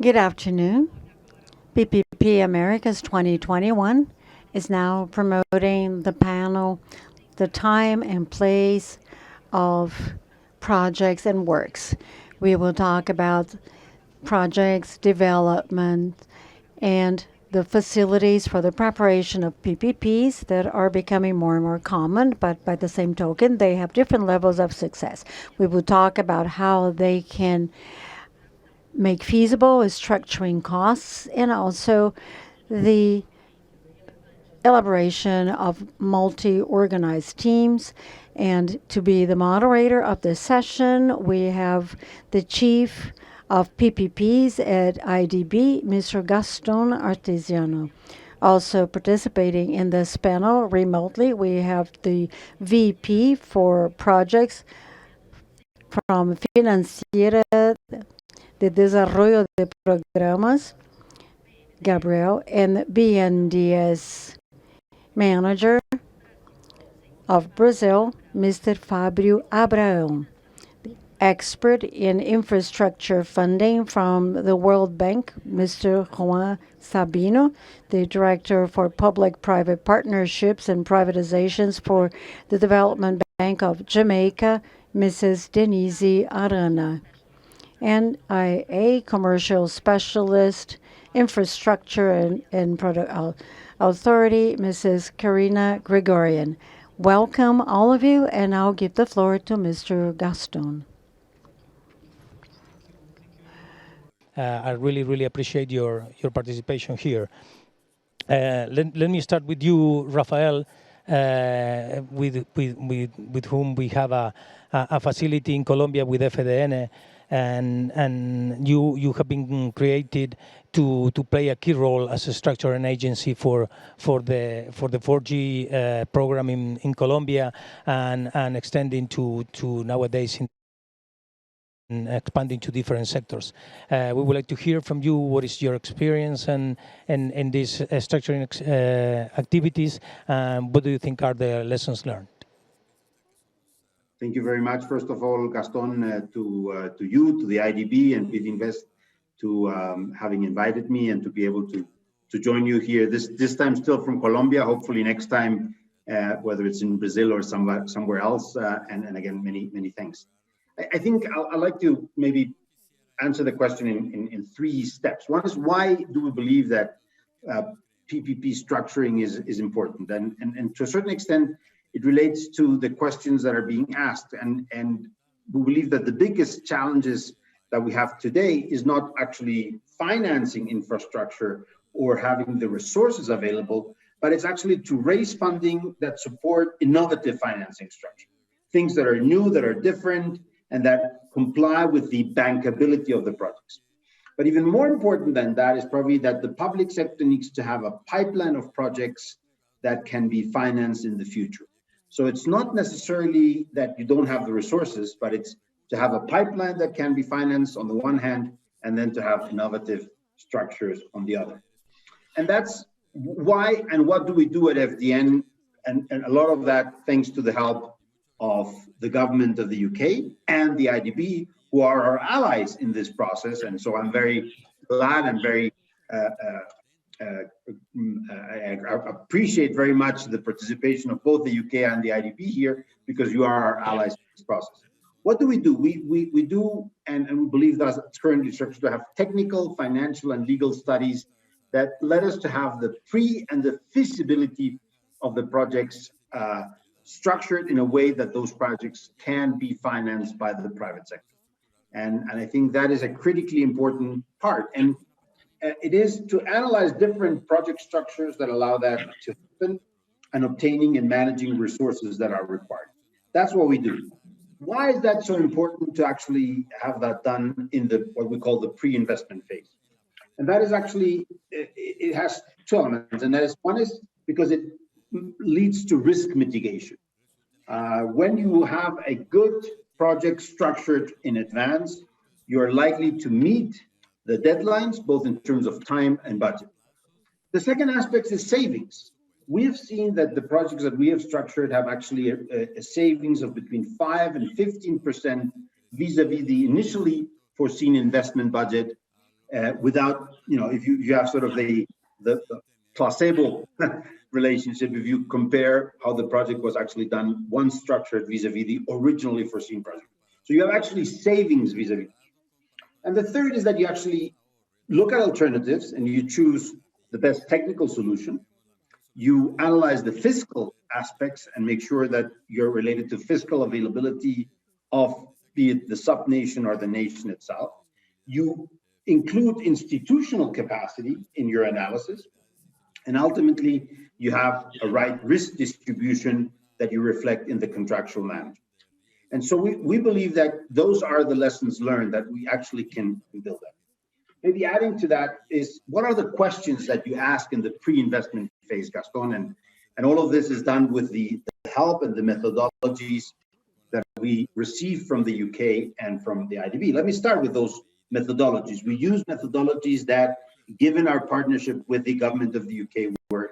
Good afternoon. PPP Americas 2021 is now promoting the panel, the time and place of projects and works. We will talk about projects, development, and the facilities for the preparation of PPPs that are becoming more and more common, but by the same token, they have different levels of success. We will talk about how they can make feasible structuring costs and also the elaboration of multi-organized teams. And to be the moderator of this session, we have the chief of PPPs at IDB, Mr. Gastón Astesiano. Also participating in this panel remotely, we have the VP for projects from Financiera de Desarrollo de Programas, Gabriel, and BNDES manager of Brazil, Mr. Fábio Abrahão. Expert in infrastructure funding from the World Bank, Mr. Juan Sabino, the Director for Public-Private Partnerships and Privatizations for the Development Bank of Jamaica, Mrs. Denise Arana, and a commercial specialist, infrastructure and product authority, Mrs. Karineh Grigorian. Welcome, all of you, and I'll give the floor to Mr. Gastón. I really appreciate your participation here. Let me start with you, Rafael, with whom we have a facility in Colombia with FDN, and you have been created to play a key role as a structure and agency for the 4G program in Colombia and extending to nowadays in expanding to different sectors. We would like to hear from you what is your experience in these structuring activities, what do you think are the lessons learned? Thank you very much. First of all, Gastón, to you, to the IDB and PID Invest, to having invited me and to be able to join you here. This time still from Colombia. Hopefully next time, whether it's in Brazil or somewhere else. And again, many thanks. I think I'd like to maybe answer the question in three steps. One is, why do we believe that PPP structuring is important? And to a certain extent, it relates to the questions that are being asked. And we believe that the biggest challenges that we have today is not actually financing infrastructure or having the resources available, but it's actually to raise funding that support innovative financing structure. Things that are new, that are different, and that comply with the bankability of the projects. But even more important than that is probably that the public sector needs to have a pipeline of projects that can be financed in the future. So it's not necessarily that you don't have the resources, but it's to have a pipeline that can be financed on the one hand, and then to have innovative structures on the other. And that's why and what do we do at FDN, and a lot of that thanks to the help of the government of the UK and the IDB, who are our allies in this process. And so I'm very glad and very I appreciate very much the participation of both the UK and the IDB here, because you are our allies in this process. What do? We do, and we believe that it's currently structured to have technical, financial, and legal studies that led us to have the pre and the feasibility of the projects structured in a way that those projects can be financed by the private sector. And I think that is a critically important part. And it is to analyze different project structures that allow that to happen, and obtaining and managing resources that are required. That's what we do. Why is that so important to actually have that done in the what we call the pre-investment phase? And that is actually, it has two elements. And that is, one is because it leads to risk mitigation. When you have a good project structured in advance, you're likely to meet the deadlines, both in terms of time and budget. The second aspect is savings. We have seen that the projects that we have structured have actually a savings of between 5 and 15% vis-a-vis the initially foreseen investment budget without, if you have sort of the placebo relationship, if you compare how the project was actually done once structured vis-a-vis the originally foreseen project. So you have actually savings vis-a-vis. And the third is that you actually look at alternatives and you choose the best technical solution. You analyze the fiscal aspects and make sure that you're related to fiscal availability of, be it the sub-nation or the nation itself. You include institutional capacity in your analysis. And ultimately, you have a right risk distribution that you reflect in the contractual management. And so we believe that those are the lessons learned that we actually can build up. Maybe adding to that is, what are the questions that you ask in the pre-investment phase, Gastón? And all of this is done with the help and the methodologies that we receive from the UK and from the IDB. Let me start with those methodologies. We use methodologies that, given our partnership with the government of the UK, we're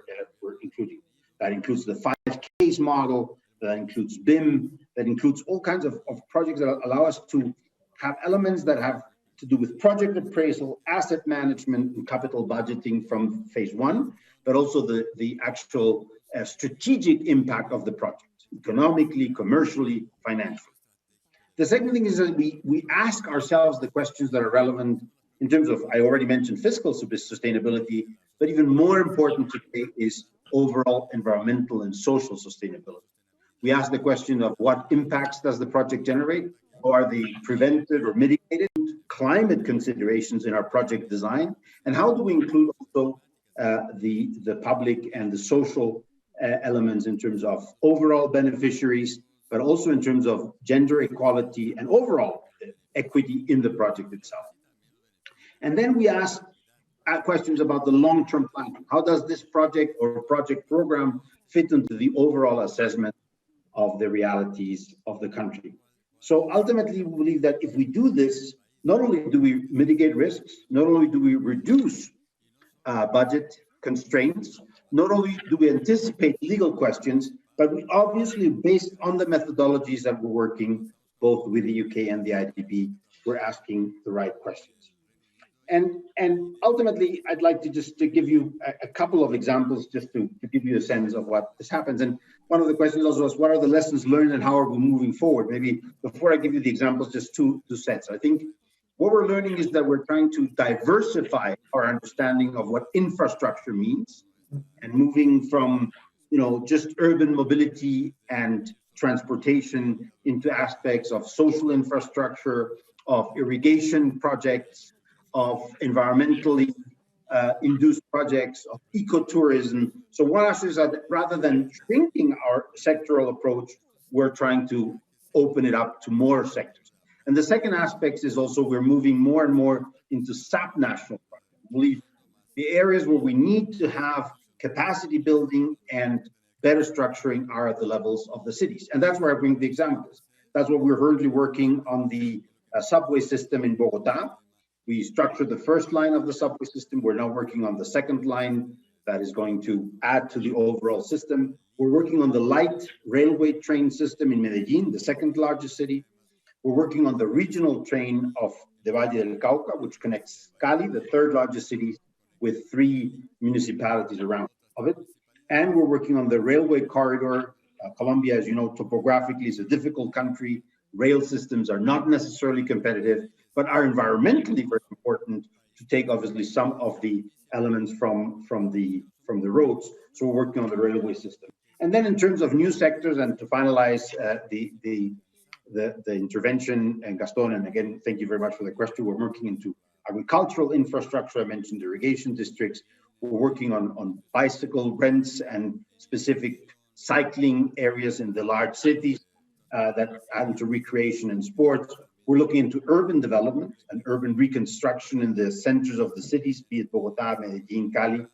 including. That includes the 5Ks model, that includes BIM, that includes all kinds of projects that allow us to have elements that have to do with project appraisal, asset management, and capital budgeting from phase one, but also the actual strategic impact of the project, economically, commercially, financially. The second thing is that we ask ourselves the questions that are relevant in terms of, I already mentioned fiscal sustainability, but even more important today is overall environmental and social sustainability. We ask the question of what impacts does the project generate? How are they prevented or mitigated? Climate considerations in our project design, and how do we include also the public and the social elements in terms of overall beneficiaries, but also in terms of gender equality and overall equity in the project itself. And then we ask questions about the long-term planning. How does this project or project program fit into the overall assessment of the realities of the country? So ultimately, we believe that if we do this, not only do we mitigate risks, not only do we reduce budget constraints, not only do we anticipate legal questions, but we obviously, based on the methodologies that we're working both with the UK and the IDB, we're asking the right questions. And ultimately, I'd like to just to give you a couple of examples just to give you a sense of what this happens. And one of the questions also was, what are the lessons learned and how are we moving forward? Maybe before I give you the examples, just two sets. I think what we're learning is that we're trying to diversify our understanding of what infrastructure means, and moving from just urban mobility and transportation into aspects of social infrastructure, of irrigation projects, of environmentally induced projects, of ecotourism. So one aspect is that rather than shrinking our sectoral approach, we're trying to open it up to more sectors. And the second aspect is also we're moving more and more into sub-national projects. I believe the areas where we need to have capacity building and better structuring are at the levels of the cities. And that's where I bring the examples. That's what we're currently working on the subway system in Bogota. We structured the first line of the subway system. We're now working on the second line that is going to add to the overall system. We're working on the light railway train system in Medellin, the second largest city. We're working on the regional train of the Valle del Cauca, which connects Cali, the third largest city, with 3 municipalities around of it. And we're working on the railway corridor. Colombia, as you know, topographically is a difficult country. Rail systems are not necessarily competitive, but are environmentally very important to take obviously some of the elements from the roads. So we're working on the railway system. And then in terms of new sectors, and to finalize the intervention, and Gastón, and again, thank you very much for the question. We're working into agricultural infrastructure. I mentioned irrigation districts. We're working on bicycle rents and specific cycling areas in the large cities that add into recreation and sports. We're looking into urban development and urban reconstruction in the centers of the cities, be it Bogota, Medellin, Cali.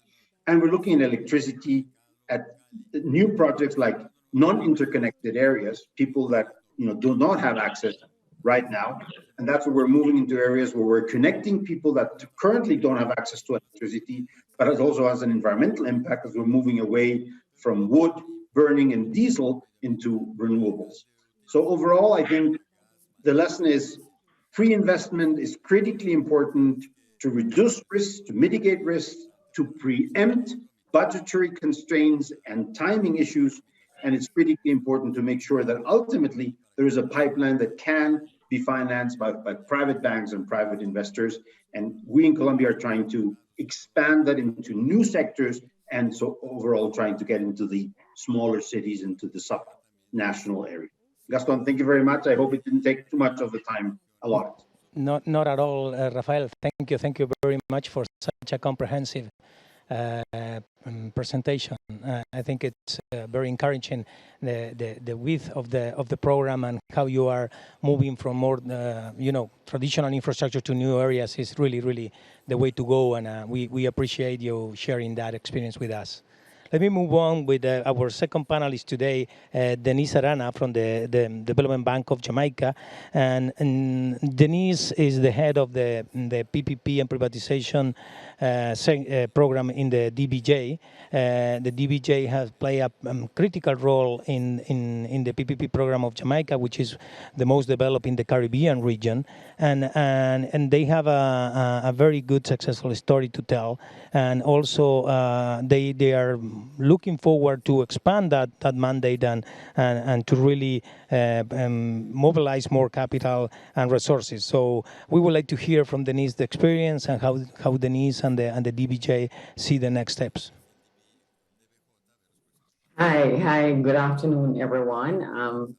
And we're looking at electricity, at new projects like non-interconnected areas, people that do not have access right now. And that's where we're moving into areas where we're connecting people that currently don't have access to electricity, but it also has an environmental impact as we're moving away from wood burning and diesel into renewables. So overall, I think the lesson is pre-investment is critically important to reduce risks, to mitigate risks, to preempt budgetary constraints and timing issues. And it's critically important to make sure that ultimately there is a pipeline that can be financed by private banks and private investors. And we in Colombia are trying to expand that into new sectors, and so overall trying to get into the smaller cities, into the sub-national area. Gastón, thank you very much. I hope it didn't take too much of the time allotted. Not at all, Rafael. Thank you very much for such a comprehensive presentation. I think it's very encouraging, the width of the program and how you are moving from more traditional infrastructure to new areas is really the way to go, and we appreciate you sharing that experience with us. Let me move on with our second panelist today, Denise Arana from the Development Bank of Jamaica. And Denise is the head of the PPP and Privatization program in the DBJ. The DBJ has played a critical role in the PPP program of Jamaica, which is the most developed in the Caribbean region. And they have a very good successful story to tell. And also they are looking forward to expand that mandate and to really mobilize more capital and resources. So we would like to hear from Denise the experience and how Denise and the DBJ see the next steps. Hi, good afternoon, everyone.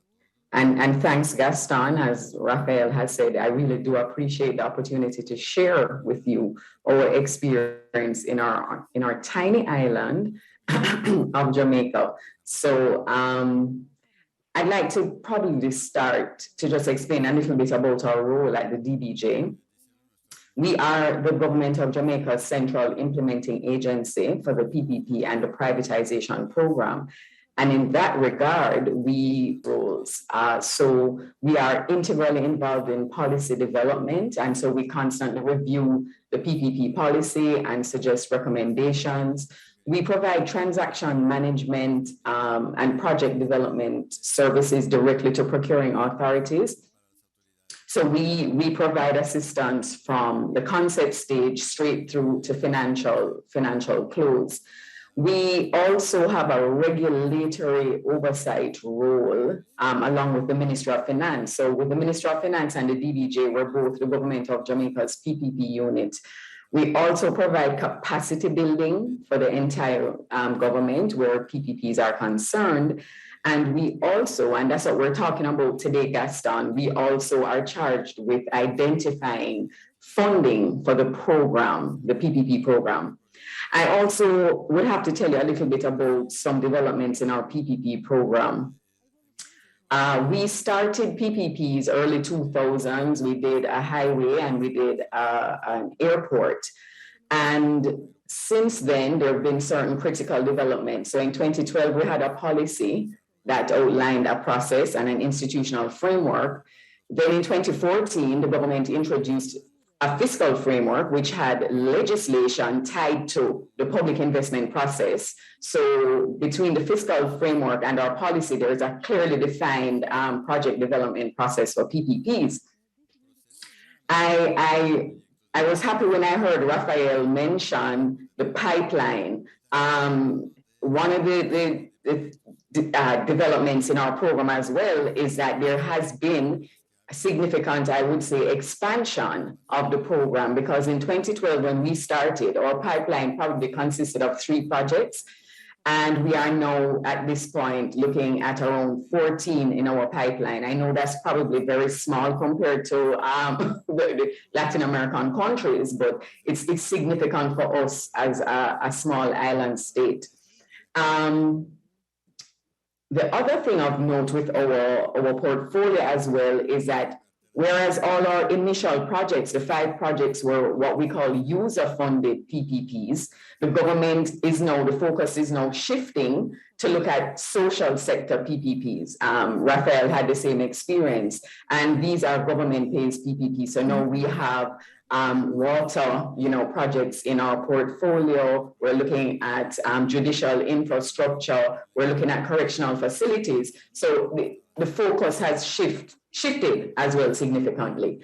And thanks, Gastón. As Rafael has said, I really do appreciate the opportunity to share with you our experience in our tiny island of Jamaica. So I'd like to probably start to just explain a little bit about our role at the DBJ. We are the Government of Jamaica's central implementing agency for the PPP and the Privatization Program. And in that regard, so we are integrally involved in policy development. And so we constantly review the PPP policy and suggest recommendations. We provide transaction management and project development services directly to procuring authorities. So we provide assistance from the concept stage straight through to financial close. We also have a regulatory oversight role along with the Ministry of Finance. So with the Ministry of Finance and the DBJ, we're both the Government of Jamaica's PPP unit. We also provide capacity building for the entire government where PPPs are concerned. And we also, and that's what we're talking about today, Gastón, we also are charged with identifying funding for the program, the PPP program. I also would have to tell you a little bit about some developments in our PPP program. We started PPPs early 2000s. We did a highway and we did an airport. And since then, there have been certain critical developments. So in 2012, we had a policy that outlined a process and an institutional framework. Then in 2014, the government introduced a fiscal framework, which had legislation tied to the public investment process. So between the fiscal framework and our policy, there is a clearly defined project development process for PPPs. I was happy when I heard Rafael mention the pipeline. One of the developments in our program as well is that there has been a significant, I would say, expansion of the program, because in 2012, when we started, our pipeline probably consisted of 3 projects. And we are now at this point looking at around 14 in our pipeline. I know that's probably very small compared to the Latin American countries, but it's significant for us as a small island state. The other thing of note with our portfolio as well is that whereas all our initial projects, the 5 projects were what we call user-funded PPPs, the government is now, the focus is now shifting to look at social sector PPPs. Rafael had the same experience, and these are government-based PPPs. So now we have water, projects in our portfolio. We're looking at judicial infrastructure. We're looking at correctional facilities. So the focus has shifted as well significantly.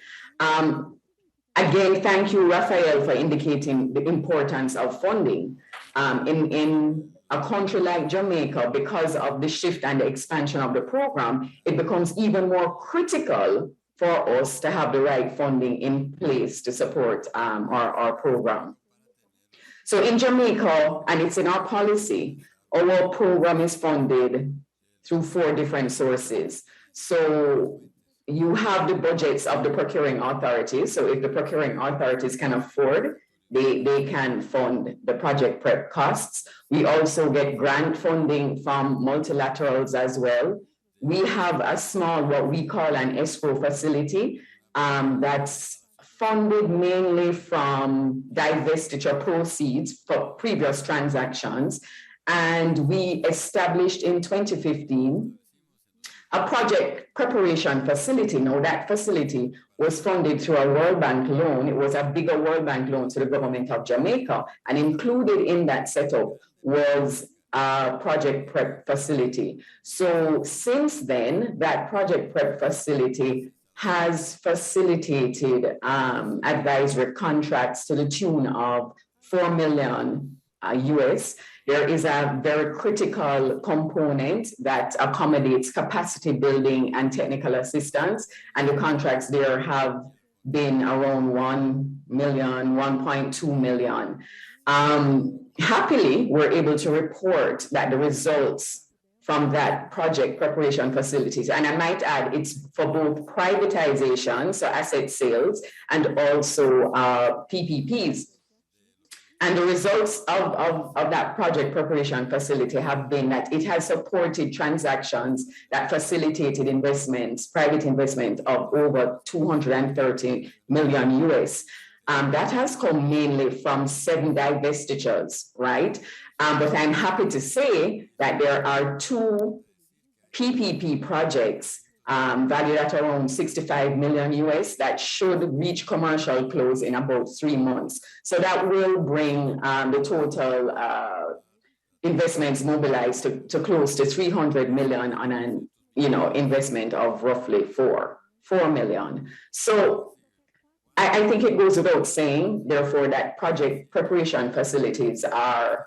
Again, thank you, Rafael, for indicating the importance of funding. In a country like Jamaica, because of the shift and the expansion of the program, it becomes even more critical for us to have the right funding in place to support our program. So in Jamaica, and it's in our policy, our program is funded through 4 different sources. So you have the budgets of the procuring authorities. So if the procuring authorities can afford, they can fund the project prep costs. We also get grant funding from multilaterals as well. We have a small, what we call an escrow facility that's funded mainly from divestiture proceeds for previous transactions. And we established in 2015 a project preparation facility. Now that facility was funded through a World Bank loan. It was a bigger World Bank loan to the government of Jamaica. And included in that setup was a project prep facility. So since then, that project prep facility has facilitated advisory contracts to the tune of $4 million US. There is a very critical component that accommodates capacity building and technical assistance, and the contracts there have been around 1 million, 1.2 million. Happily, we're able to report that the results from that project preparation facilities, and I might add, it's for both privatization, so asset sales, and also PPPs. And the results of that project preparation facility have been that it has supported transactions that facilitated investments, private investment of over 230 million US. That has come mainly from 7 divestitures, right? But I'm happy to say that there are 2 PPP projects valued at around 65 million US that should reach commercial close in about 3 months. So that will bring the total investments mobilized to close to 300 million on an investment of roughly 4 million. So I think it goes without saying, therefore, that project preparation facilities are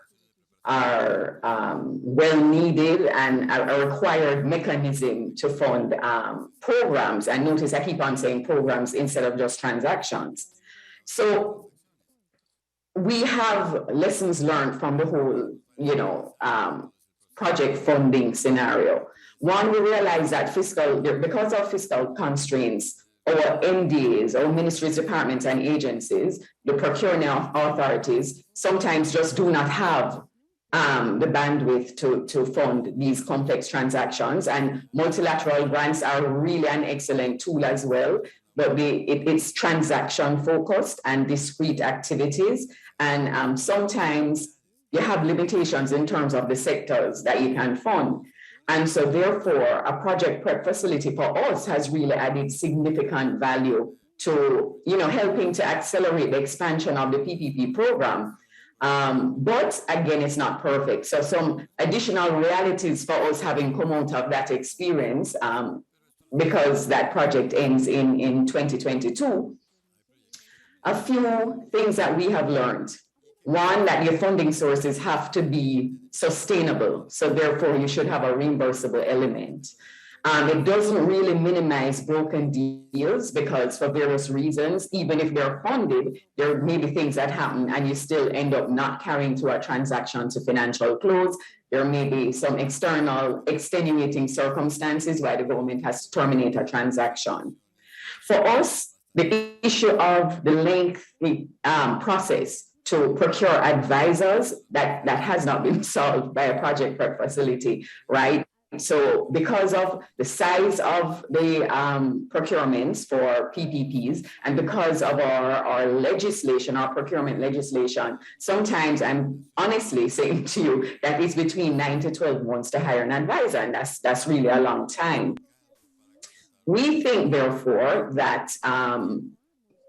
well needed and a required mechanism to fund programs. And notice I keep on saying programs instead of just transactions. So we have lessons learned from the whole, project funding scenario. One, we realize that because of fiscal constraints, our MDAs, our ministries, departments, and agencies, the procuring authorities, sometimes just do not have the bandwidth to fund these complex transactions, and multilateral grants are really an excellent tool as well, but it's transaction focused and discrete activities, and sometimes you have limitations in terms of the sectors that you can fund. And so therefore, a project prep facility for us has really added significant value to helping to accelerate the expansion of the PPP program. But again, it's not perfect. So some additional realities for us having come out of that experience, because that project ends in 2022, a few things that we have learned. One, that your funding sources have to be sustainable. So therefore, you should have a reimbursable element. It doesn't really minimize broken deals because for various reasons, even if they're funded, there may be things that happen and you still end up not carrying through a transaction to financial close. There may be some external extenuating circumstances why the government has to terminate a transaction. For us, the issue of the lengthy process to procure advisors, that has not been solved by a project prep facility, right? So because of the size of the procurements for PPPs and because of our legislation, our procurement legislation, sometimes I'm honestly saying to you that it's between 9 to 12 months to hire an advisor, and that's really a long time. We think, therefore, that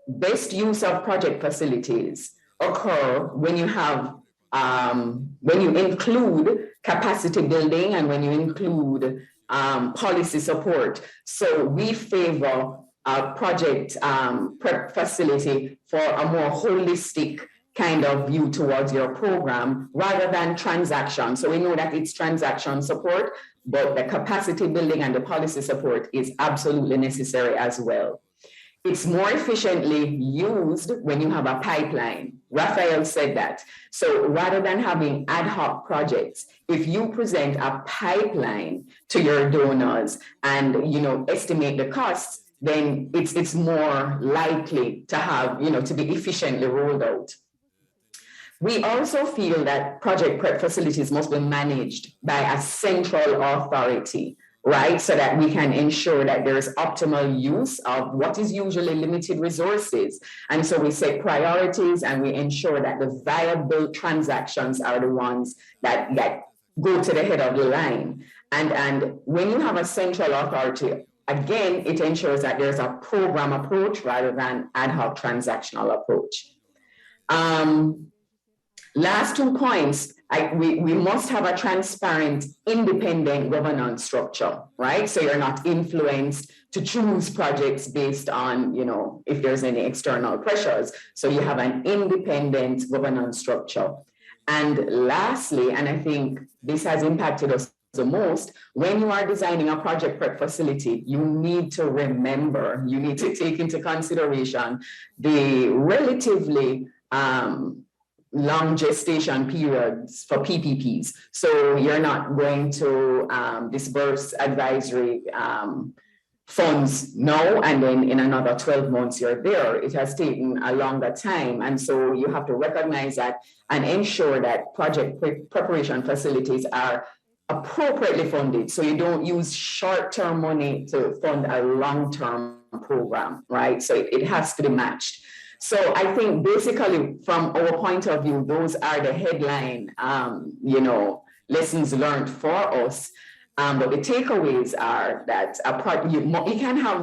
best use of project facilities occur when you have when you include capacity building and when you include policy support. So we favor a project prep facility for a more holistic kind of view towards your program rather than transaction. So we know that it's transaction support, but the capacity building and the policy support is absolutely necessary as well. It's more efficiently used when you have a pipeline. Rafael said that. So rather than having ad hoc projects, if you present a pipeline to your donors and estimate the costs, then it's more likely to have, to be efficiently rolled out. We also feel that project prep facilities must be managed by a central authority, right? So that we can ensure that there is optimal use of what is usually limited resources. And so we set priorities and we ensure that the viable transactions are the ones that go to the head of the line. And when you have a central authority, again, it ensures that there's a program approach rather than ad hoc transactional approach. Last 2 points, we must have a transparent, independent governance structure, right? So you're not influenced to choose projects based on, if there's any external pressures. So you have an independent governance structure. And lastly, and I think this has impacted us the most, when you are designing a project prep facility, you need to remember, you need to take into consideration the relatively long gestation periods for PPPs. So you're not going to disburse advisory funds now, and then in another 12 months you're there. It has taken a longer time. And so you have to recognize that and ensure that project preparation facilities are appropriately funded. So you don't use short-term money to fund a long-term program, right? So it has to be matched. So I think basically from our point of view, those are the headline, lessons learned for us. But the takeaways are that you can have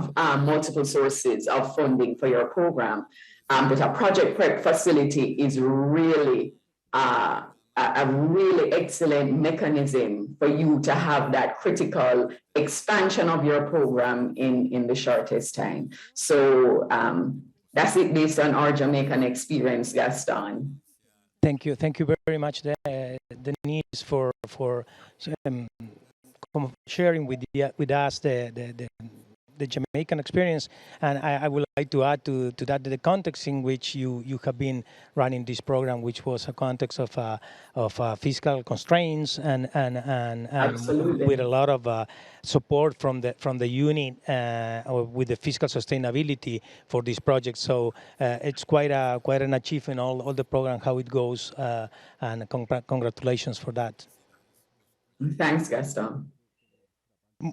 multiple sources of funding for your program, but a project prep facility is really a really excellent mechanism for you to have that critical expansion of your program in the shortest time. So that's it based on our Jamaican experience, Gastón. Thank you very much, Denise, for sharing with us the Jamaican experience. And I would like to add to that the context in which you have been running this program, which was a context of fiscal constraints and with a lot of support from the unit with the fiscal sustainability for this project. So it's quite an achievement, all the program, how it goes, and congratulations for that. Thanks, Gastón.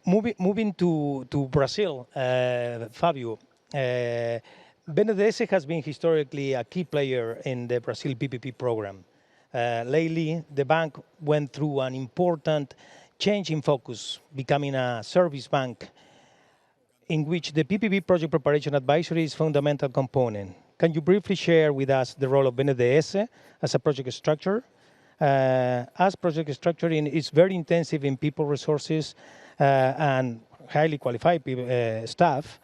Moving to Brazil, Fábio, BNDES has been historically a key player in the Brazil PPP program. Lately, the bank went through an important change in focus, becoming a service bank in which the PPP project preparation advisory is a fundamental component. Can you briefly share with us the role of BNDES as a project structure? As project structuring is very intensive in people resources and highly qualified staff,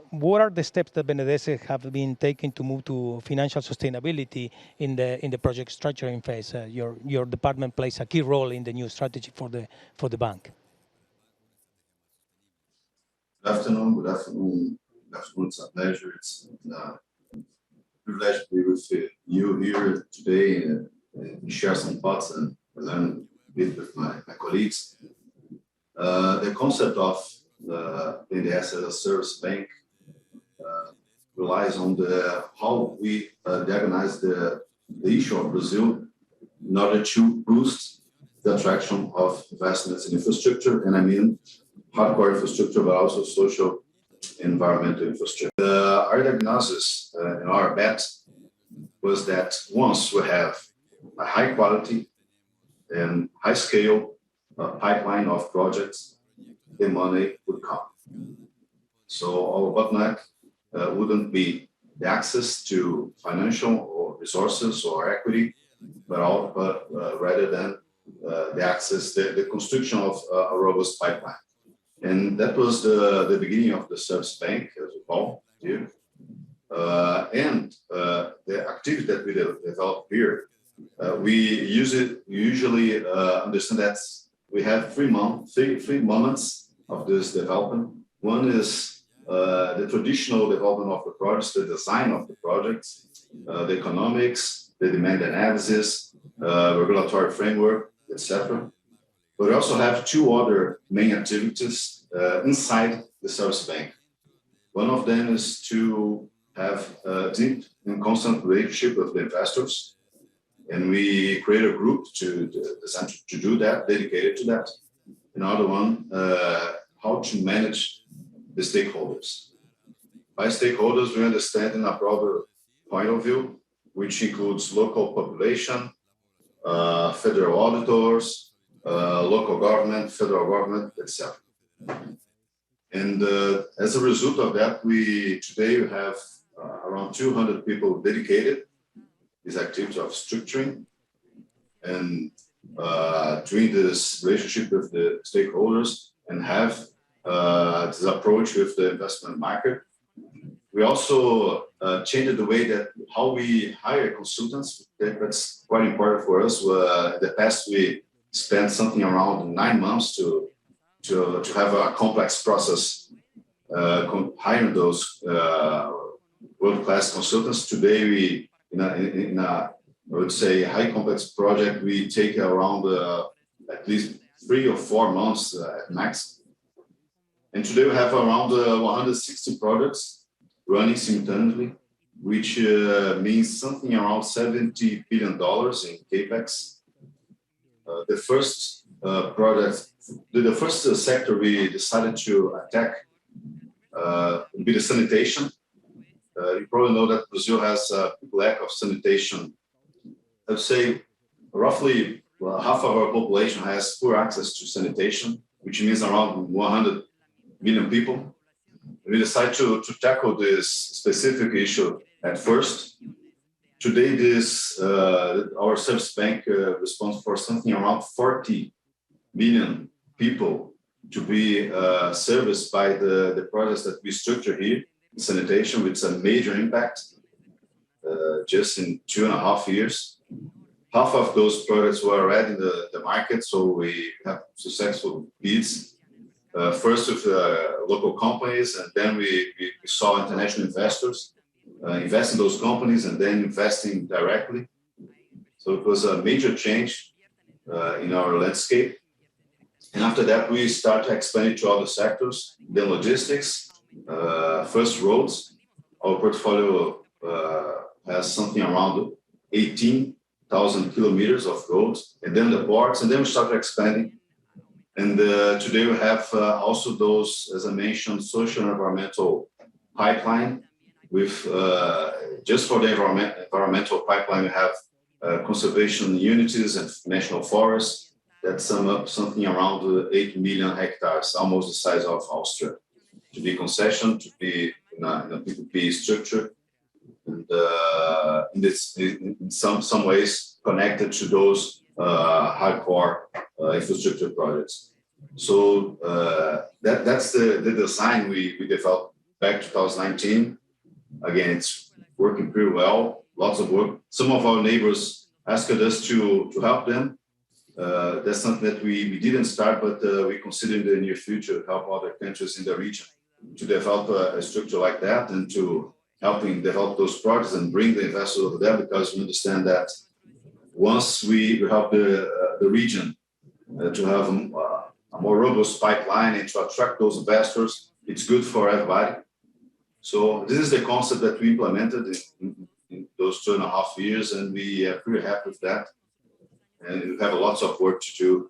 what are the steps that BNDES have been taking to move to financial sustainability in the project structuring phase? Your department plays a key role in the new strategy for the bank. Good afternoon. It's a pleasure. It's a privilege to be with you here today and share some thoughts and learn a bit with my colleagues. The concept of BNDES as a service bank relies on how we diagnose the issue of Brazil in order to boost the attraction of investments in infrastructure, and I mean hardcore infrastructure, but also social environmental infrastructure. Our diagnosis and our bet was that once we have a high quality and high scale pipeline of projects, the money would come. So our bottleneck wouldn't be the access to financial or resources or equity, but rather than the access, the construction of a robust pipeline. And that was the beginning of the service bank, as we call here. The activity that we develop here, we usually understand that we have three moments of this development. One is the traditional development of the projects, the design of the projects, the economics, the demand analysis, regulatory framework, etc. But we also have two other main activities inside the service bank. One of them is to have a deep and constant relationship with the investors. And we create a group to do that, dedicated to that. Another one, how to manage the stakeholders. By stakeholders, we understand in a broader point of view, which includes local population, federal auditors, local government, federal government, etc. And as a result of that, today we have around 200 people dedicated this activity of structuring and doing this relationship with the stakeholders and have this approach with the investment market. We also changed the way that how we hire consultants. That's quite important for us. In the past, we spent something around 9 months to have a complex process hiring those world-class consultants. Today, we in a I would say high complex project, we take around at least 3 or 4 months at max. And today we have around 160 projects running simultaneously, which means something around $70 billion in capex. The first project, the first sector we decided to attack would be the sanitation. You probably know that Brazil has a lack of sanitation. I would say roughly half of our population has poor access to sanitation, which means around 100 million people. We decided to tackle this specific issue at first. Today, our service bank responds for something around 40 million people to be serviced by the projects that we structure here in sanitation, with a major impact just in 2.5 years. Half of those projects were already in the market, so we have successful bids. First with local companies, and then we saw international investors invest in those companies and then investing directly. So it was a major change in our landscape. And after that, we started expanding to other sectors, then logistics, first roads. Our portfolio has something around 18,000 kilometers of roads, and then the ports, and then we started expanding. And today we have also those, as I mentioned, social and environmental pipeline. With just for the environmental pipeline, we have conservation unities and national forests that sum up something around 8 million hectares, almost the size of Austria, to be concession, to be in a PPP structure, and in some ways connected to those hardcore infrastructure projects. So that's the design we developed back 2019. Again, it's working pretty well, lots of work. Some of our neighbors asked us to help them. That's something that we didn't start, but we consider in the near future help other countries in the region to develop a structure like that and to helping develop those projects and bring the investors over there, because we understand that once we help the region to have a more robust pipeline and to attract those investors, it's good for everybody. So this is the concept that we implemented in those 2.5 years, and we are pretty happy with that. And we have lots of work to do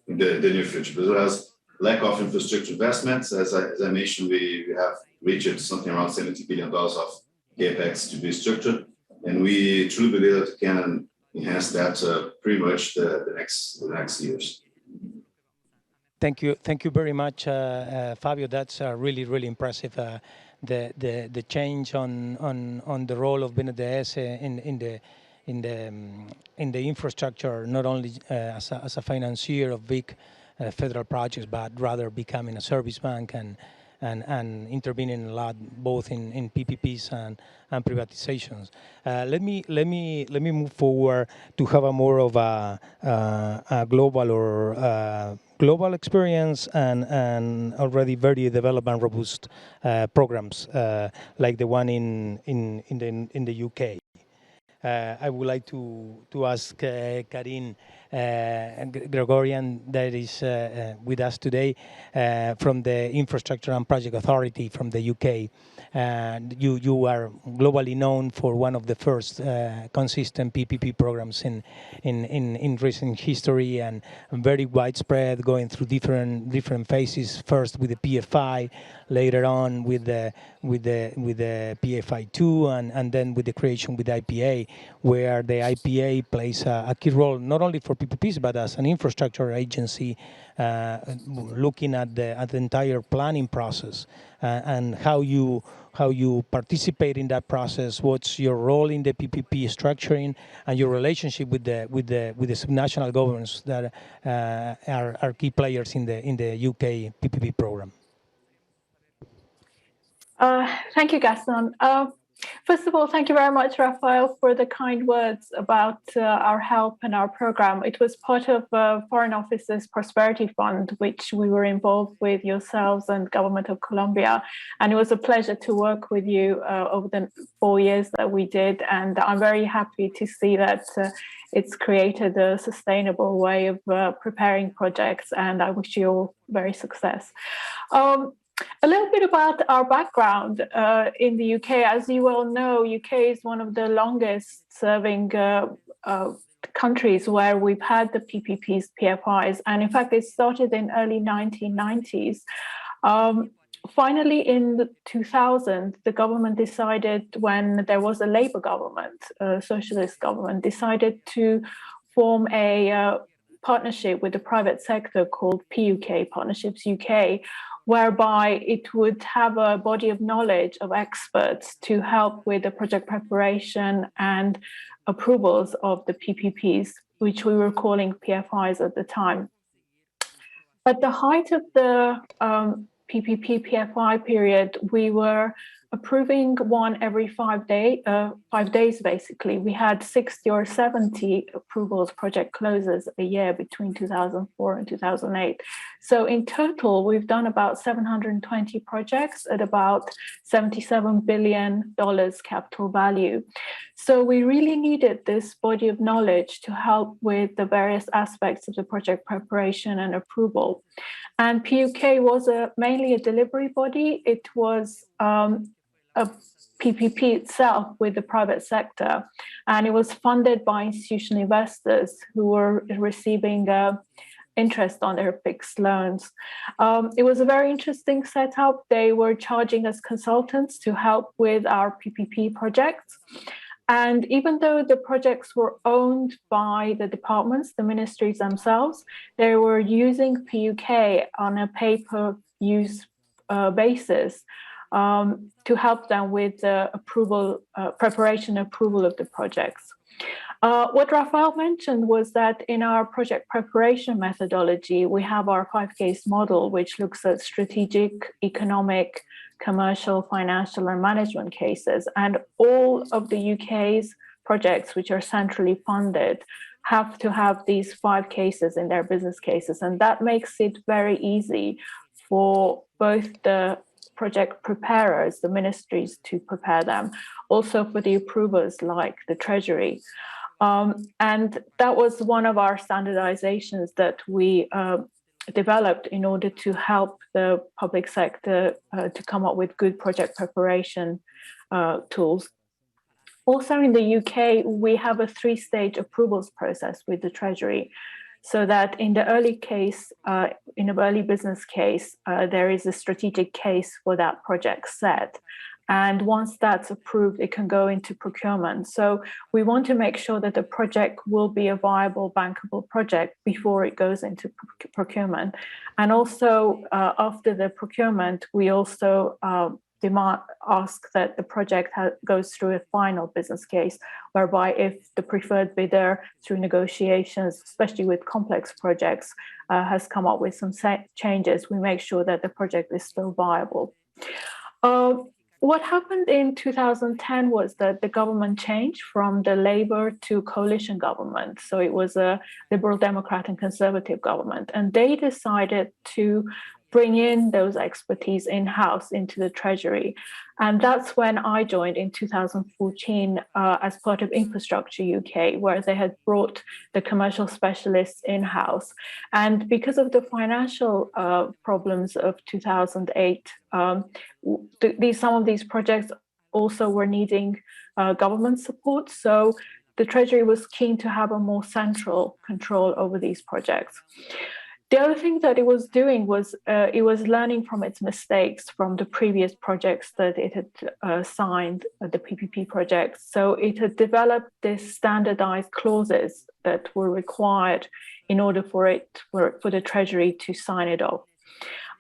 in the near future. Brazil has lack of infrastructure investments. As I mentioned, we have reached something around $70 billion of capex to be structured, and we truly believe that we can enhance that pretty much the next years. Thank you very much, Fábio. That's really impressive. The change on the role of BNDES in the infrastructure, not only as a financier of big federal projects, but rather becoming a service bank and intervening a lot both in PPPs and privatizations. Let me move forward to have a more of a global or global experience and already very developed and robust programs like the one in the UK. I would like to ask Karineh Grigorian, that is with us today from the Infrastructure and Project Authority from the UK. And you are globally known for one of the first consistent PPP programs in recent history, and very widespread, going through different phases. First with the PFI, later on with the PFI2, and then with the creation with IPA, where the IPA plays a key role not only for PPPs but as an infrastructure agency, looking at the entire planning process and how you participate in that process. What's your role in the PPP structuring and your relationship with the subnational governments that are key players in the UK PPP program? Thank you, Gastón. First of all, thank you very much, Rafael, for the kind words about our help and our program. It was part of Foreign Office's Prosperity Fund, which we were involved with yourselves and Government of Colombia. And it was a pleasure to work with you over the 4 years that we did. And I'm very happy to see that it's created a sustainable way of preparing projects. And I wish you all very success. A little bit about our background in the UK. As you well know, UK is one of the longest serving countries where we've had the PPPs, PFIs, and in fact, it started in early 1990s. Finally, in 2000, the government decided, when there was a Labour government, a socialist government, decided to form a partnership with the private sector called PUK, Partnerships UK, whereby it would have a body of knowledge of experts to help with the project preparation and approvals of the PPPs, which we were calling PFIs at the time. At the height of the PPP PFI period, we were approving one every 5 days, basically. We had 60 or 70 approvals, project closes a year between 2004 and 2008. So in total, we've done about 720 projects at about $77 billion capital value. So we really needed this body of knowledge to help with the various aspects of the project preparation and approval. And PUK was mainly a delivery body. It was a PPP itself with the private sector, and it was funded by institutional investors who were receiving interest on their fixed loans. It was a very interesting setup. They were charging us consultants to help with our PPP projects. And even though the projects were owned by the departments, the ministries themselves, they were using PUK on a pay-per-use basis to help them with the preparation approval of the projects. What Rafael mentioned was that in our project preparation methodology, we have our 5-case model, which looks at strategic, economic, commercial, financial, and management cases. And all of the UK's projects, which are centrally funded, have to have these 5 cases in their business cases. And that makes it very easy for both the project preparers, the ministries, to prepare them, also for the approvers like the Treasury. And that was one of our standardizations that we developed in order to help the public sector to come up with good project preparation tools. Also in the UK, we have a 3-stage approvals process with the Treasury, so that in the early case, in an early business case, there is a strategic case for that project set. And once that's approved, it can go into procurement. So we want to make sure that the project will be a viable, bankable project before it goes into procurement. And also after the procurement, we also ask that the project goes through a final business case, whereby if the preferred bidder, through negotiations, especially with complex projects, has come up with some changes, we make sure that the project is still viable. What happened in 2010 was that the government changed from the Labour to coalition government. So it was a Liberal Democrat and Conservative government, and they decided to bring in those expertise in-house into the Treasury. And that's when I joined in 2014 as part of Infrastructure UK, where they had brought the commercial specialists in-house. And because of the financial problems of 2008, some of these projects also were needing government support. So the Treasury was keen to have a more central control over these projects. The other thing that it was doing was it was learning from its mistakes from the previous projects that it had signed, the PPP projects. So it had developed these standardized clauses that were required in order for the Treasury to sign it off.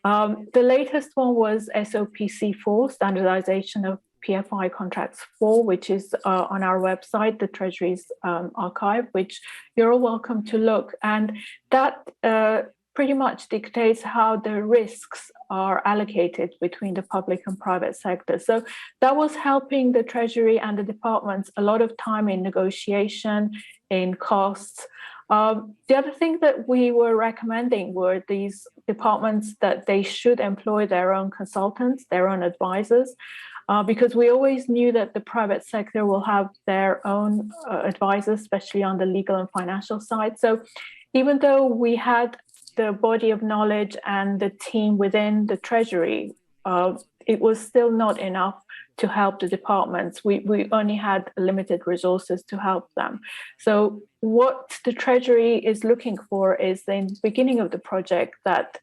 The latest one was SOPC4, Standardization of PFI Contracts 4, which is on our website, the Treasury's archive, which you're all welcome to look. And that pretty much dictates how the risks are allocated between the public and private sector. So that was helping the Treasury and the departments a lot of time in negotiation, in costs. The other thing that we were recommending were these departments that they should employ their own consultants, their own advisors, because we always knew that the private sector will have their own advisors, especially on the legal and financial side. So even though we had the body of knowledge and the team within the Treasury, it was still not enough to help the departments. We only had limited resources to help them. So what the Treasury is looking for is in the beginning of the project that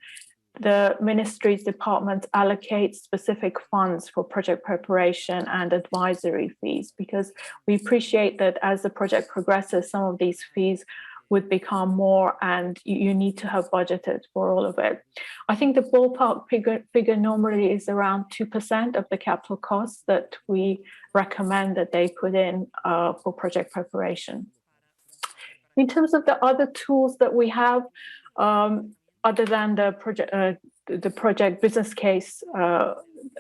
the ministries, departments allocate specific funds for project preparation and advisory fees, because we appreciate that as the project progresses, some of these fees would become more, and you need to have budgeted for all of it. I think the ballpark figure normally is around 2% of the capital costs that we recommend that they put in for project preparation. In terms of the other tools that we have, other than the project business case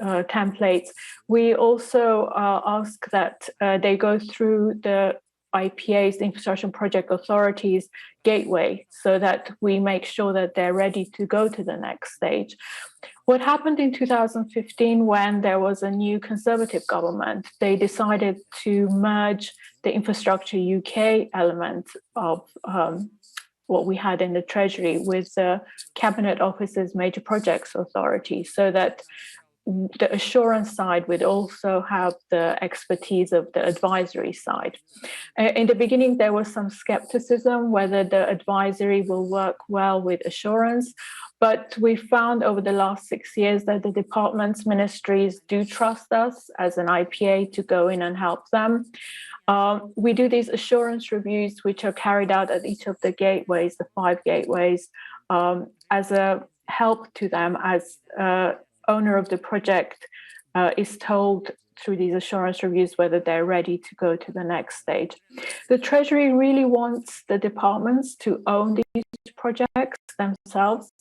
templates, we also ask that they go through the IPA's, the Infrastructure Project Authority's gateway, so that we make sure that they're ready to go to the next stage. What happened in 2015 when there was a new Conservative government, they decided to merge the Infrastructure UK element of what we had in the Treasury with the Cabinet Office's Major Projects Authority, so that the assurance side would also have the expertise of the advisory side. In the beginning, there was some skepticism whether the advisory will work well with assurance, but we found over the last 6 years that the departments, ministries do trust us as an IPA to go in and help them. We do these assurance reviews, which are carried out at each of the gateways, the 5 gateways, as a help to them as owner of the project is told through these assurance reviews whether they're ready to go to the next stage. The Treasury really wants the departments to own these projects themselves.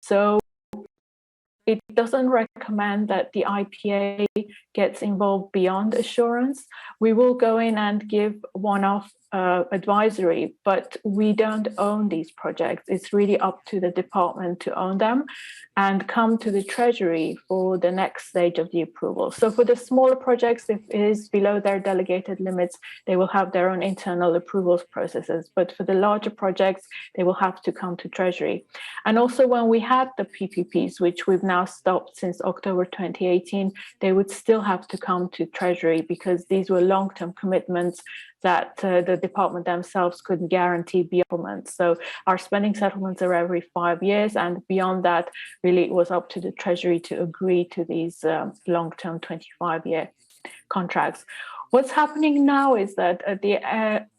So it doesn't recommend that the IPA gets involved beyond assurance. We will go in and give one-off advisory, but we don't own these projects. It's really up to the department to own them and come to the Treasury for the next stage of the approval. So for the smaller projects, if it is below their delegated limits, they will have their own internal approvals processes. But for the larger projects, they will have to come to Treasury. And also when we had the PPPs, which we've now stopped since October 2018, they would still have to come to Treasury because these were long-term commitments that the department themselves couldn't guarantee beyond. So our spending settlements are every 5 years, and beyond that, really it was up to the Treasury to agree to these long-term 25-year contracts. What's happening now is that at the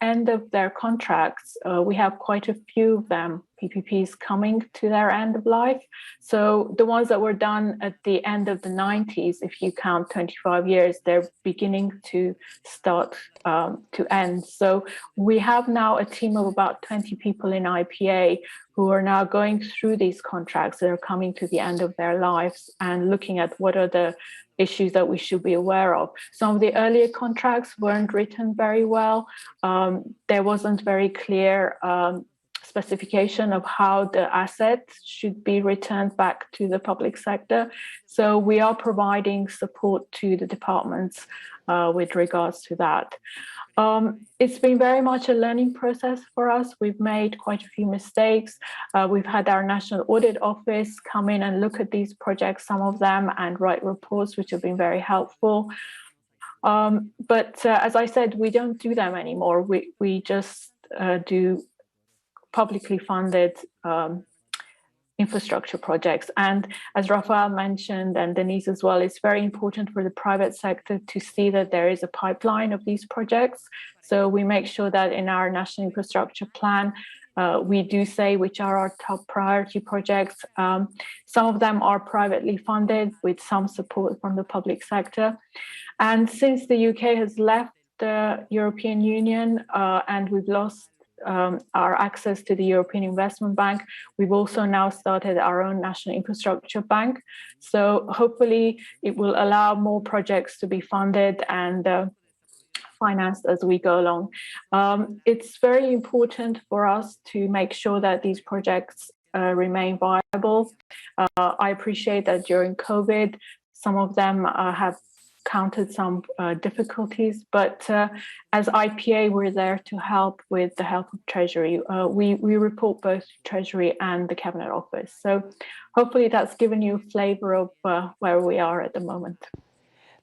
end of their contracts, we have quite a few of them, PPPs, coming to their end of life. So the ones that were done at the end of the 90s, if you count 25 years, they're beginning to start to end. So we have now a team of about 20 people in IPA who are now going through these contracts that are coming to the end of their lives and looking at what are the issues that we should be aware of. Some of the earlier contracts weren't written very well. There wasn't very clear specification of how the assets should be returned back to the public sector. So we are providing support to the departments with regards to that. It's been very much a learning process for us. We've made quite a few mistakes. We've had our National Audit Office come in and look at these projects, some of them, and write reports, which have been very helpful. But as I said, we don't do them anymore. We just do publicly funded infrastructure projects. And as Rafael mentioned, and Denise as well, it's very important for the private sector to see that there is a pipeline of these projects. So we make sure that in our national infrastructure plan, we do say which are our top priority projects. Some of them are privately funded with some support from the public sector. And since the UK has left the European Union and we've lost our access to the European Investment Bank, we've also now started our own National Infrastructure Bank. So hopefully it will allow more projects to be funded and financed as we go along. It's very important for us to make sure that these projects remain viable. I appreciate that during COVID, some of them have counted some difficulties, but as IPA, we're there to help with the help of Treasury. We report both Treasury and the Cabinet Office. So hopefully that's given you a flavor of where we are at the moment.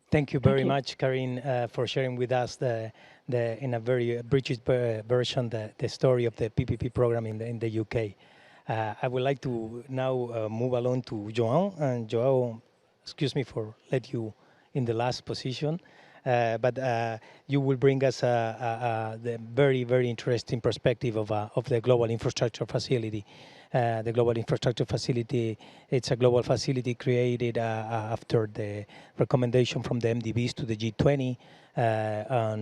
Thank you very much, Karineh, for sharing with us in a very British version the story of the PPP program in the UK. I would like to now move along to João. And João, excuse me for let you in the last position, but you will bring us the very, very interesting perspective of the Global Infrastructure Facility. The Global Infrastructure Facility, it's a global facility created after the recommendation from the MDBs to the G20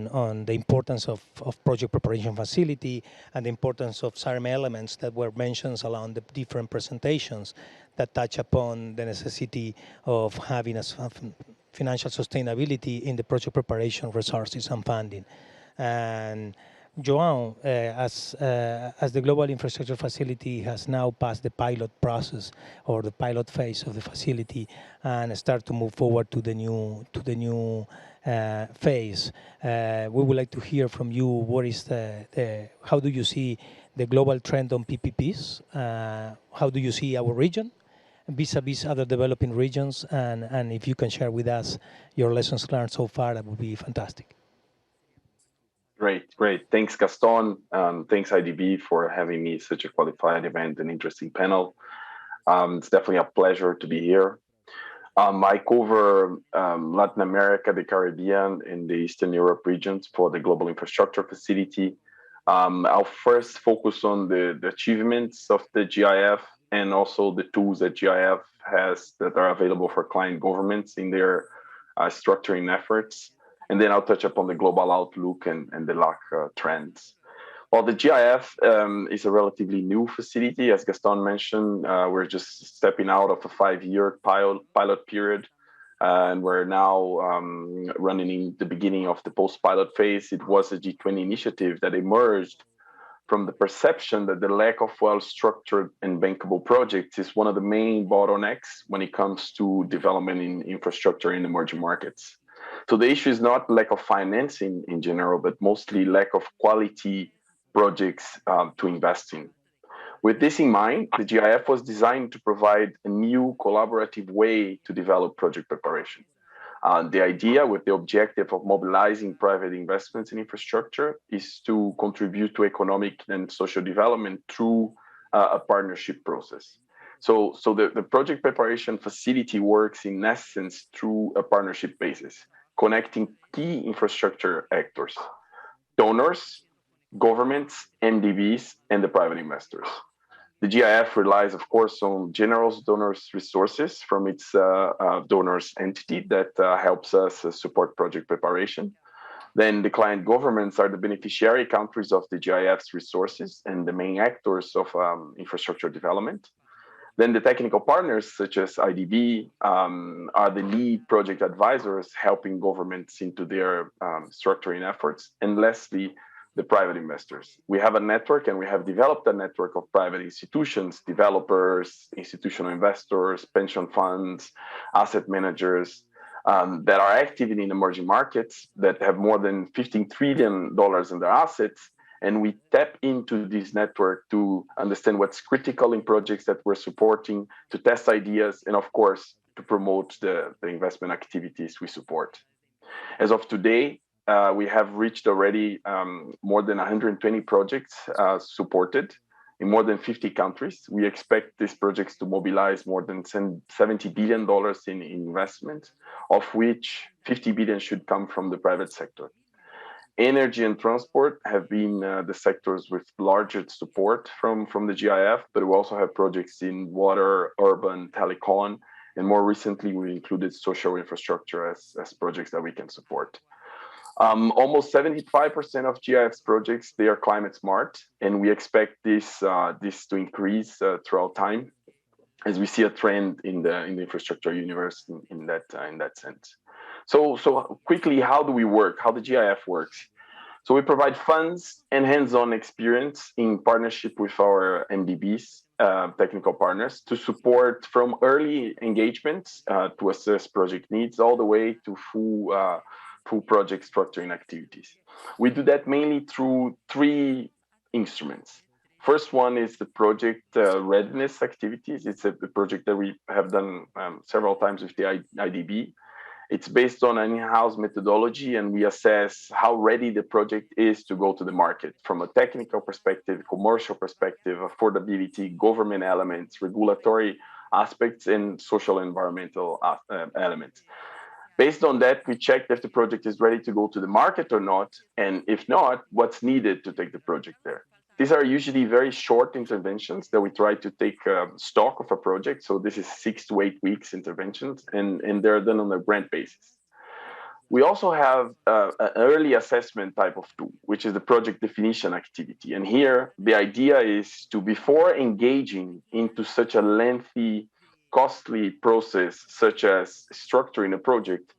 on the importance of project preparation facility and the importance of some elements that were mentioned along the different presentations that touch upon the necessity of having a financial sustainability in the project preparation resources and funding. And João, as the Global Infrastructure Facility has now passed the pilot process or the pilot phase of the facility and start to move forward to the new phase, we would like to hear from you. What is how do you see the global trend on PPPs? How do you see our region vis-a-vis other developing regions? And if you can share with us your lessons learned so far, that would be fantastic. Great. Thanks, Gastón. Thanks, IDB, for having me such a qualified event and interesting panel. It's definitely a pleasure to be here. I cover Latin America, the Caribbean, and the Eastern Europe regions for the Global Infrastructure Facility. I'll first focus on the achievements of the GIF and also the tools that GIF has that are available for client governments in their structuring efforts. And then I'll touch upon the global outlook and the LAC trends. Well, the GIF is a relatively new facility. As Gastón mentioned, we're just stepping out of a 5-year pilot period, and we're now running in the beginning of the post-pilot phase. It was a G20 initiative that emerged from the perception that the lack of well-structured and bankable projects is one of the main bottlenecks when it comes to development in infrastructure in emerging markets. So the issue is not lack of financing in general, but mostly lack of quality projects to invest in. With this in mind, the GIF was designed to provide a new collaborative way to develop project preparation. The idea with the objective of mobilizing private investments in infrastructure is to contribute to economic and social development through a partnership process. So the project preparation facility works in essence through a partnership basis, connecting key infrastructure actors, donors, governments, MDBs, and the private investors. The GIF relies, of course, on generous donors' resources from its donors entity that helps us support project preparation. Then the client governments are the beneficiary countries of the GIF's resources and the main actors of infrastructure development. Then the technical partners, such as IDB, are the lead project advisors helping governments into their structuring efforts. And lastly, the private investors. We have a network, and we have developed a network of private institutions, developers, institutional investors, pension funds, asset managers that are active in emerging markets that have more than $15 trillion in their assets. And we tap into this network to understand what's critical in projects that we're supporting, to test ideas, and of course, to promote the investment activities we support. As of today, we have reached already more than 120 projects supported in more than 50 countries. We expect these projects to mobilize more than $70 billion in investment, of which 50 billion should come from the private sector. Energy and transport have been the sectors with largest support from the GIF, but we also have projects in water, urban, telecom, and more recently we included social infrastructure as projects that we can support. Almost 75% of GIF's projects, they are climate smart, and we expect this to increase throughout time, as we see a trend in the infrastructure universe in that sense. So quickly, how do we work? How the GIF works? So we provide funds and hands-on experience in partnership with our MDBs, technical partners, to support from early engagements to assess project needs all the way to full project structuring activities. We do that mainly through three instruments. First one is the project readiness activities. It's a project that we have done several times with the IDB. It's based on an in-house methodology, and we assess how ready the project is to go to the market from a technical perspective, commercial perspective, affordability, government elements, regulatory aspects, and social and environmental elements. Based on that, we check if the project is ready to go to the market or not, and if not, what's needed to take the project there. These are usually very short interventions that we try to take stock of a project. So this is 6 to 8 weeks interventions, and they're done on a grant basis. We also have an early assessment type of tool, which is the project definition activity. And here, the idea is to, before engaging into such a lengthy, costly process, such as structuring a project,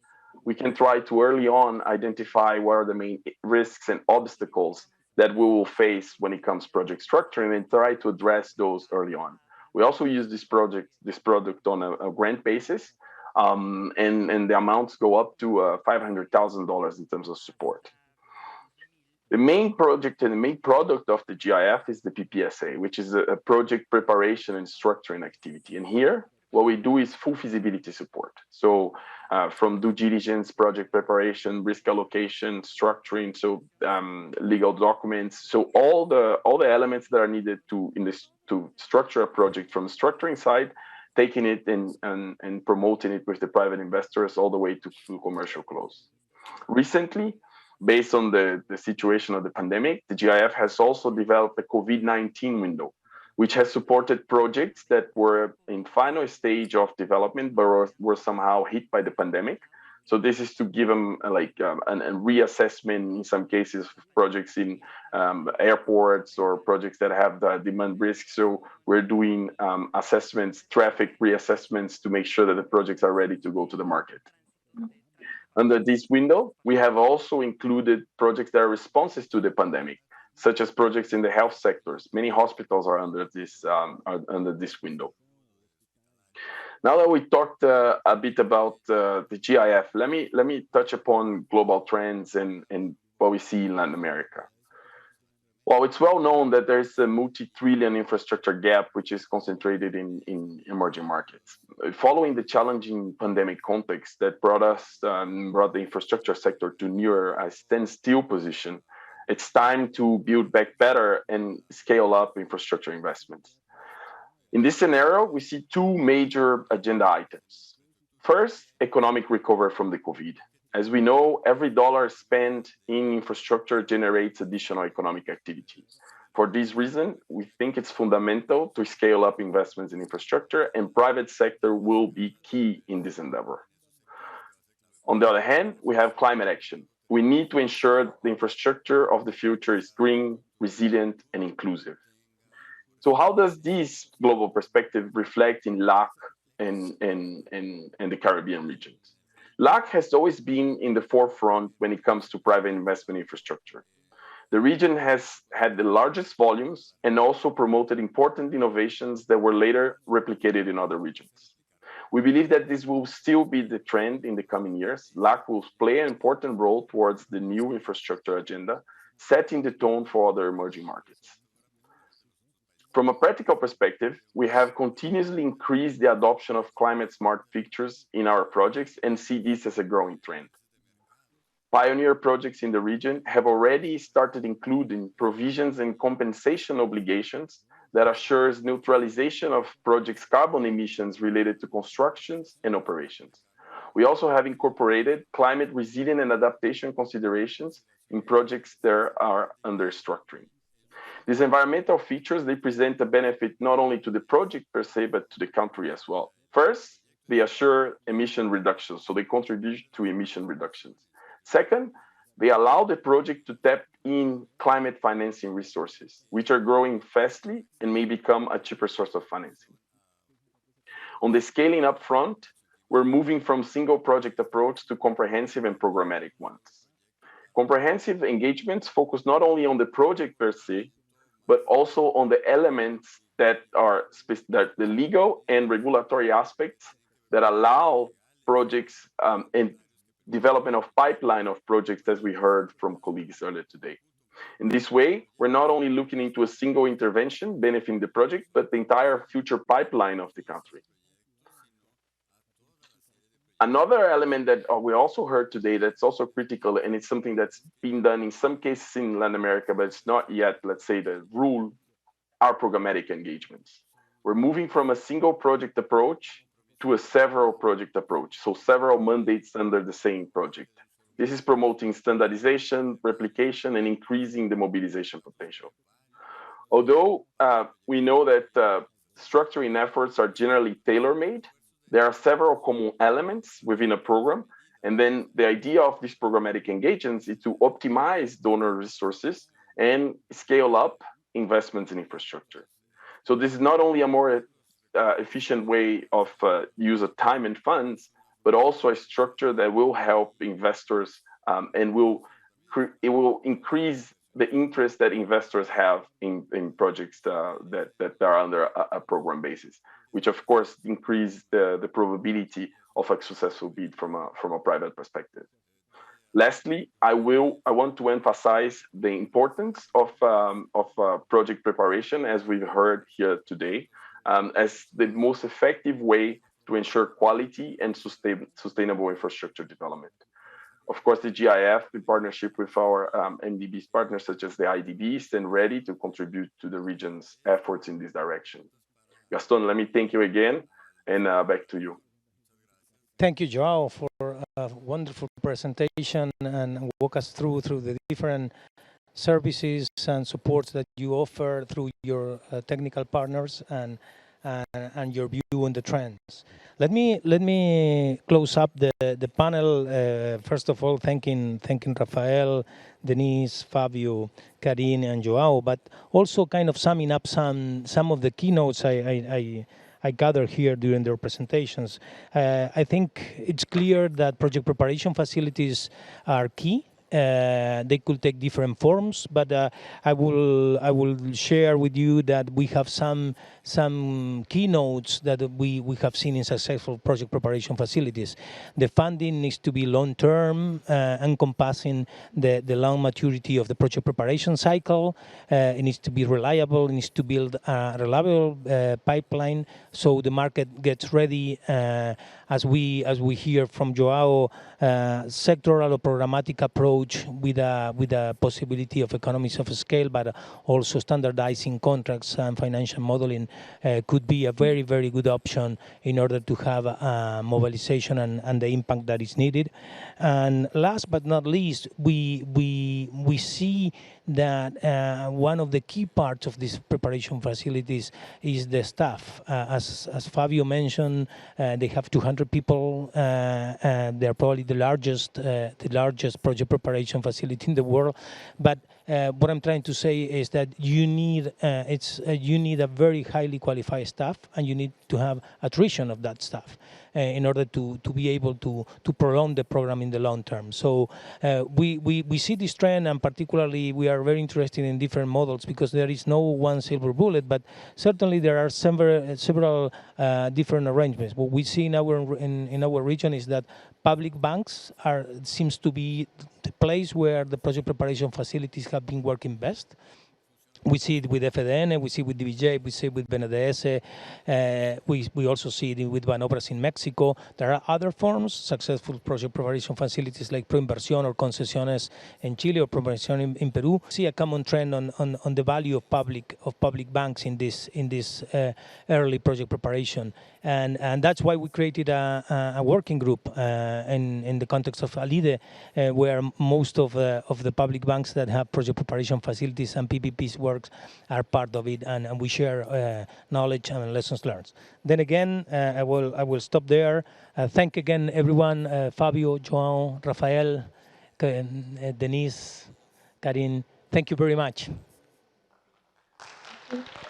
we can try to early on identify what are the main risks and obstacles that we will face when it comes to project structuring and try to address those early on. We also use this product on a grant basis, and the amounts go up to $500,000 in terms of support. The main project and the main product of the GIF is the PPSA, which is a project preparation and structuring activity. And here, what we do is full feasibility support. So from due diligence, project preparation, risk allocation, structuring, so legal documents, so all the elements that are needed to structure a project from the structuring side, taking it and promoting it with the private investors all the way to commercial close. Recently, based on the situation of the pandemic, the GIF has also developed a COVID-19 window, which has supported projects that were in final stage of development, but were somehow hit by the pandemic. So this is to give them a reassessment in some cases of projects in airports or projects that have the demand risk. So we're doing assessments, traffic reassessments to make sure that the projects are ready to go to the market. Under this window, we have also included projects that are responses to the pandemic, such as projects in the health sectors. Many hospitals are under this window. Now that we talked a bit about the GIF, let me touch upon global trends and what we see in Latin America. Well, it's well known that there's a multi-trillion infrastructure gap, which is concentrated in emerging markets. Following the challenging pandemic context that brought the infrastructure sector to near a standstill position, it's time to build back better and scale up infrastructure investments. In this scenario, we see two major agenda items. First, economic recovery from the COVID. As we know, every dollar spent in infrastructure generates additional economic activity. For this reason, we think it's fundamental to scale up investments in infrastructure, and private sector will be key in this endeavor. On the other hand, we have climate action. We need to ensure the infrastructure of the future is green, resilient, and inclusive. So how does this global perspective reflect in LAC and the Caribbean regions? LAC has always been in the forefront when it comes to private investment infrastructure. The region has had the largest volumes and also promoted important innovations that were later replicated in other regions. We believe that this will still be the trend in the coming years. LAC will play an important role towards the new infrastructure agenda, setting the tone for other emerging markets. From a practical perspective, we have continuously increased the adoption of climate smart features in our projects and see this as a growing trend. Pioneer projects in the region have already started including provisions and compensation obligations that assures neutralization of projects' carbon emissions related to constructions and operations. We also have incorporated climate resilient and adaptation considerations in projects that are under structuring. These environmental features, they present a benefit not only to the project per se, but to the country as well. First, they assure emission reductions, so they contribute to emission reductions. Second, they allow the project to tap in climate financing resources, which are growing fastly and may become a cheaper source of financing. On the scaling up front, we're moving from single project approach to comprehensive and programmatic ones. Comprehensive engagements focus not only on the project per se, but also on the elements that are the legal and regulatory aspects that allow projects and development of pipeline of projects, as we heard from colleagues earlier today. In this way, we're not only looking into a single intervention benefiting the project, but the entire future pipeline of the country. Another element that we also heard today that's also critical, and it's something that's been done in some cases in Latin America, but it's not yet, let's say, the rule, are programmatic engagements. We're moving from a single project approach to a several project approach, so several mandates under the same project. This is promoting standardization, replication, and increasing the mobilization potential. Although we know that structuring efforts are generally tailor-made, there are several common elements within a program, and then the idea of these programmatic engagements is to optimize donor resources and scale up investments in infrastructure. So this is not only a more efficient way of use of time and funds, but also a structure that will help investors and it will increase the interest that investors have in projects that are under a program basis, which of course increase the probability of a successful bid from a private perspective. Lastly, I want to emphasize the importance of project preparation, as we've heard here today, as the most effective way to ensure quality and sustainable infrastructure development. Of course, the GIF, in partnership with our MDB's partners, such as the IDB, stand ready to contribute to the region's efforts in this direction. Gastón, let me thank you again, and back to you. Thank you, João, for a wonderful presentation and walk us through the different services and supports that you offer through your technical partners and your view on the trends. Let me close up the panel. First of all, thanking Rafael, Denise, Fábio, Karineh, and João, but also kind of summing up some of the keynotes I gathered here during their presentations. I think it's clear that project preparation facilities are key. They could take different forms, but I will share with you that we have some keynotes that we have seen in successful project preparation facilities. The funding needs to be long-term, encompassing the long maturity of the project preparation cycle. It needs to be reliable. It needs to build a reliable pipeline so the market gets ready as we hear from Joao, sectoral or programmatic approach with a possibility of economies of scale, but also standardizing contracts and financial modeling could be a very, very good option in order to have mobilization and the impact that is needed. And last but not least, we see that one of the key parts of these preparation facilities is the staff. As Fábio mentioned, they have 200 people. They're probably the largest project preparation facility in the world. But what I'm trying to say is that you need a very highly qualified staff, and you need to have attrition of that staff in order to be able to prolong the program in the long term. So we see this trend, and particularly we are very interested in different models because there is no one silver bullet, but certainly there are several different arrangements. What we see in our region is that public banks seems to be the place where the project preparation facilities have been working best. We see it with FDN, we see it with DBJ, we see it with BNDES, we also see it with Banobras in Mexico. There are other forms, successful project preparation facilities like Proinversión or Concessions in Chile or Proinversión in Peru. We see a common trend on the value of public banks in this early project preparation. And that's why we created a working group in the context of ALIDE, where most of the public banks that have project preparation facilities and PPPs works are part of it, and we share knowledge and lessons learned. Then again, I will stop there. Thank again everyone, Fábio, João, Rafael, Denise, Karineh. Thank you very much. Thank you.